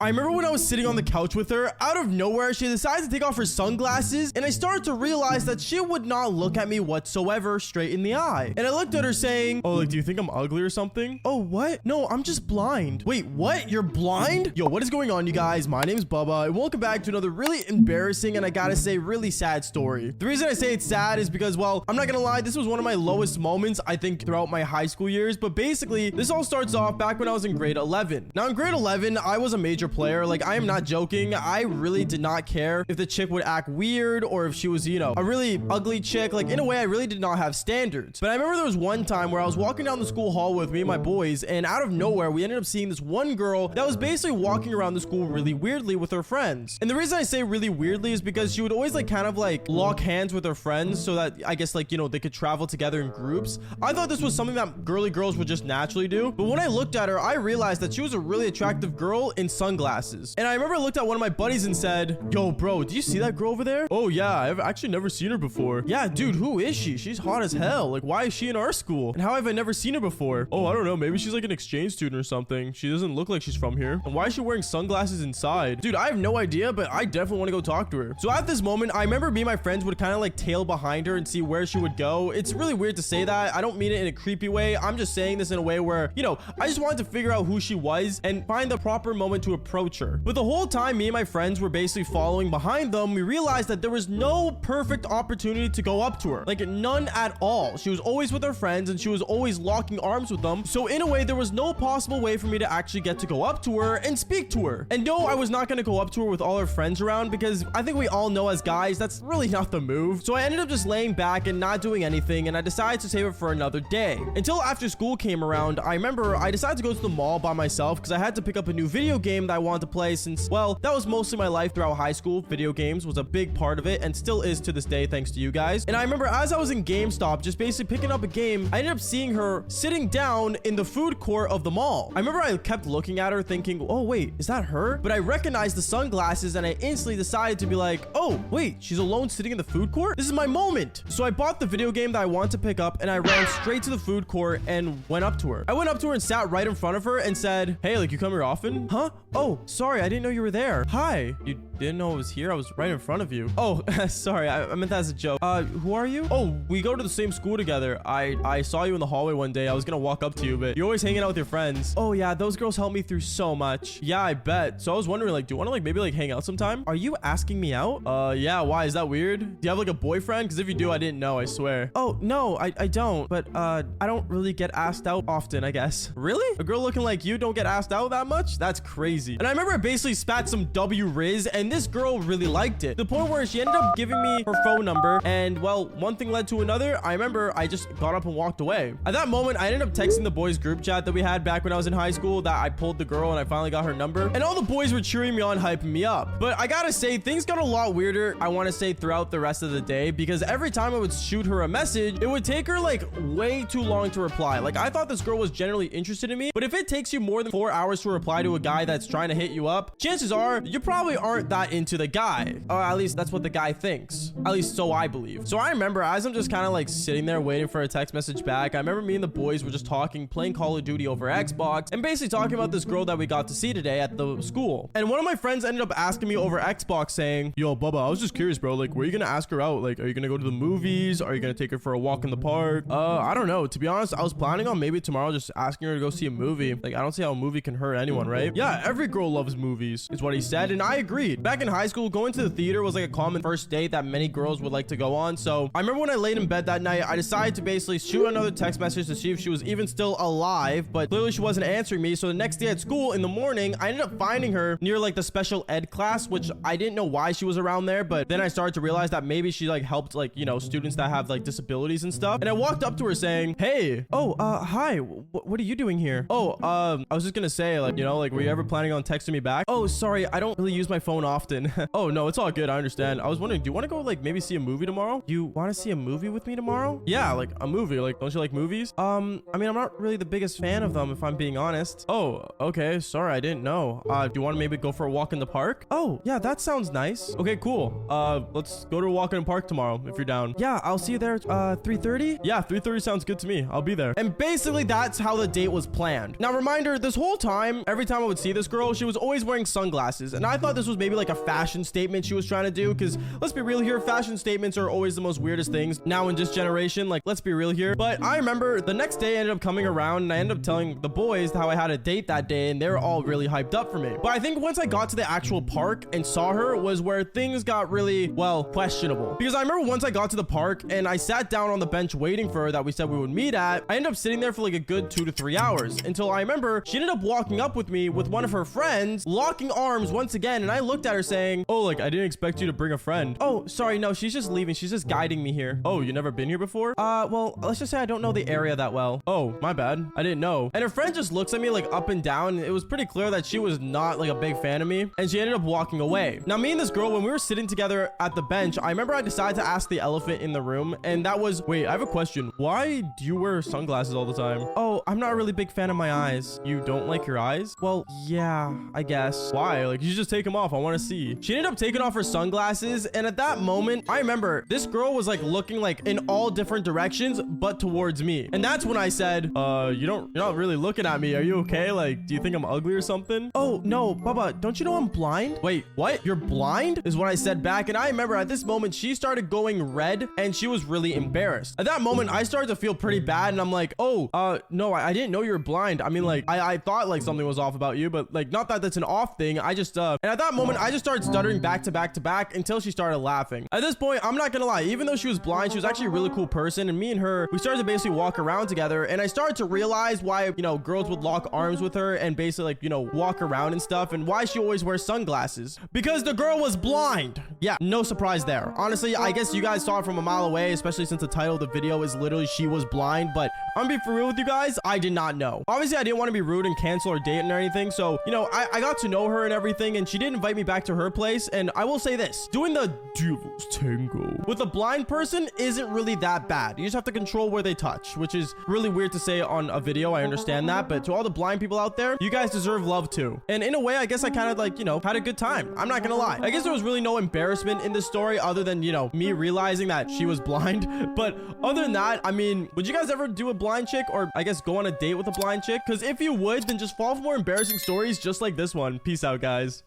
I remember when I was sitting on the couch with her, out of nowhere, she decides to take off her sunglasses, and I started to realize that she would not look at me whatsoever straight in the eye. And I looked at her saying, oh, like, do you think I'm ugly or something? Oh, what? No, I'm just blind. Wait, what? You're blind? Yo, what is going on, you guys? My name's Bubba, and welcome back to another really embarrassing and I gotta say really sad story. The reason I say it's sad is because, well, I'm not gonna lie, this was one of my lowest moments, I think, throughout my high school years. But basically, this all starts off back when I was in grade 11. Now, in grade 11, I was a major player. Like, I am not joking. I really did not care if the chick would act weird or if she was, you know, a really ugly chick. Like, in a way, I really did not have standards. But I remember there was one time where I was walking down the school hall with me and my boys, and out of nowhere, we ended up seeing this one girl that was basically walking around the school really weirdly with her friends. And the reason I say really weirdly is because she would always like kind of like lock hands with her friends so that I guess like, you know, they could travel together in groups. I thought this was something that girly girls would just naturally do. But when I looked at her, I realized that she was a really attractive girl in sunglasses. And I remember I looked at one of my buddies and said, yo, bro, do you see that girl over there? Oh, yeah, I've actually never seen her before. Yeah, dude, who is she? She's hot as hell. Like, why is she in our school? And how have I never seen her before? Oh, I don't know. Maybe she's like an exchange student or something. She doesn't look like she's from here. And why is she wearing sunglasses inside? Dude, I have no idea, but I definitely want to go talk to her. So at this moment, I remember me and my friends would kind of like tail behind her and see where she would go. It's really weird to say that. I don't mean it in a creepy way. I'm just saying this in a way where, you know, I just wanted to figure out who she was and find the proper moment to approach her. But the whole time me and my friends were basically following behind them, we realized that there was no perfect opportunity to go up to her. Like, none at all. She was always with her friends and she was always locking arms with them. So in a way, there was no possible way for me to actually get to go up to her and speak to her. And no, I was not going to go up to her with all her friends around because I think we all know as guys, that's really not the move. So I ended up just laying back and not doing anything, and I decided to save it for another day. Until after school came around, I remember I decided to go to the mall by myself because I had to pick up a new video game that I wanted to play since, well, that was mostly my life throughout high school. Video games was a big part of it and still is to this day thanks to you guys. And I remember as I was in GameStop just basically picking up a game, I ended up seeing her sitting down in the food court of the mall. I remember I kept looking at her thinking, oh wait, is that her? But I recognized the sunglasses and I instantly decided to be like, oh wait, she's alone sitting in the food court? This is my moment. So I bought the video game that I wanted to pick up and I ran straight to the food court and went up to her. I went up to her and sat right in front of her and said, hey, like, you come here often? Huh? Oh, sorry, I didn't know you were there. Hi. You didn't know I was here? I was right in front of you. Oh, sorry, I meant that as a joke. Who are you? Oh, we go to the same school together. I saw you in the hallway one day. I was gonna walk up to you, but you're always hanging out with your friends. Oh yeah, those girls helped me through so much. Yeah, I bet. So I was wondering, like, do you want to like maybe like hang out sometime? Are you asking me out? Yeah, why? Is that weird? Do you have like a boyfriend? Because if you do, I didn't know, I swear. Oh, no, I don't. But I don't really get asked out often, I guess. Really? A girl looking like you don't get asked out that much? That's crazy. And I remember I basically spat some W Riz and this girl really liked it. To the point where she ended up giving me her phone number and, well, one thing led to another. I remember I just got up and walked away. At that moment, I ended up texting the boys group chat that we had back when I was in high school that I pulled the girl and I finally got her number. And all the boys were cheering me on, hyping me up. But I gotta say, things got a lot weirder, I want to say, throughout the rest of the day because every time I would shoot her a message, it would take her like way too long to reply. Like, I thought this girl was generally interested in me, but if it takes you more than 4 hours to reply to a guy that's trying to hit you up, chances are you probably aren't that into the guy. Or at least that's what the guy thinks. At least so I believe. So I remember as I'm just kind of like sitting there waiting for a text message back, I remember me and the boys were just talking, playing Call of Duty over Xbox, and basically talking about this girl that we got to see today at the school. And one of my friends ended up asking me over Xbox saying, yo, Bubba, I was just curious, bro. Like, were you gonna ask her out? Like, are you gonna go to the movies? Are you gonna take her for a walk in the park? I don't know. To be honest, I was planning on maybe tomorrow just asking her to go see a movie. Like, I don't see how a movie can hurt anyone, right? Yeah, every girl loves movies, is what he said, and I agreed. Back in high school, going to the theater was like a common first date that many girls would like to go on. So I remember when I laid in bed that night, I decided to basically shoot another text message to see if she was even still alive, but clearly she wasn't answering me. So the next day at school in the morning, I ended up finding her near like the special ed class, which I didn't know why she was around there, but then I started to realize that maybe she like helped like, you know, students that have like disabilities and stuff. And I walked up to her saying, hey, oh, hi, what are you doing here? Oh, I was just gonna say, like, you know, like, were you ever planning on texting me back? Oh, sorry, I don't really use my phone often. Oh, no, it's all good. I understand. I was wondering, do you want to go like maybe see a movie tomorrow? You want to see a movie with me tomorrow? Yeah, like a movie. Like, don't you like movies? I mean, I'm not really the biggest fan of them, if I'm being honest. Oh, okay. Sorry, I didn't know. Do you want to maybe go for a walk in the park? Oh, yeah, that sounds nice. Okay, cool. Let's go to a walk in the park tomorrow if you're down. Yeah, I'll see you there. 3:30? Yeah, 3:30 sounds good to me. I'll be there. And basically, that's how the date was planned. Now, reminder, this whole time, every time I would see this girl, girl, she was always wearing sunglasses, and I thought this was maybe like a fashion statement she was trying to do, because let's be real here, fashion statements are always the most weirdest things now in this generation. Like, let's be real here. But I remember the next day ended up coming around, and I ended up telling the boys how I had a date that day, and they were all really hyped up for me. But I think once I got to the actual park and saw her was where things got really, well, questionable. Because I remember once I got to the park and I sat down on the bench waiting for her that we said we would meet at, I ended up sitting there for like a good 2 to 3 hours until I remember she ended up walking up with me with one of her friends, locking arms once again, and I looked at her saying, oh, like, I didn't expect you to bring a friend. Oh, sorry, no, she's just leaving. She's just guiding me here. Oh, you never been here before? Well, let's just say I don't know the area that well. Oh, my bad. I didn't know. And her friend just looks at me like up and down. It was pretty clear that she was not like a big fan of me, and she ended up walking away. Now, me and this girl, when we were sitting together at the bench, I remember I decided to ask the elephant in the room, and that was, wait, I have a question. Why do you wear sunglasses all the time? Oh, I'm not a really big fan of my eyes. You don't like your eyes? Well, yeah, I guess. Why? Like, you should just take them off. I want to see. She ended up taking off her sunglasses, and at that moment, I remember this girl was like looking like in all different directions, but towards me. And that's when I said, you're not really looking at me. Are you okay? Like, do you think I'm ugly or something? Oh, no, Baba, don't you know I'm blind? Wait, what? You're blind? Is what I said back. And I remember at this moment, she started going red and she was really embarrassed. At that moment, I started to feel pretty bad. And I'm like, oh, no, I didn't know you were blind. I mean, like, I thought like something was off about you, but like, not that that's an off thing. I just, and at that moment, I just started stuttering back to back to back until she started laughing. At this point, I'm not gonna lie, even though she was blind, she was actually a really cool person. And me and her, we started to basically walk around together. And I started to realize why, you know, girls would lock arms with her and basically like, you know, walk around and stuff, and why she always wears sunglasses. Because the girl was blind. Yeah, no surprise there. Honestly, I guess you guys saw it from a mile away, especially since the title of the video is literally she was blind. But I'm gonna be for real with you guys, I did not know. Obviously, I didn't want to be rude and cancel her date or anything. So, you know, I got to know her and everything, and she did invite me back to her place. And I will say this, doing the devil's tango with a blind person isn't really that bad. You just have to control where they touch, which is really weird to say on a video. I understand that, but to all the blind people out there, you guys deserve love too. And in a way, I guess I kind of like, you know, had a good time. I'm not gonna lie. I guess there was really no embarrassment in this story other than, you know, me realizing that she was blind. But other than that, I mean, would you guys ever do a blind chick, or I guess go on a date with a blind chick? Because if you would, then just follow for more embarrassing stories just like this one. Peace out, guys.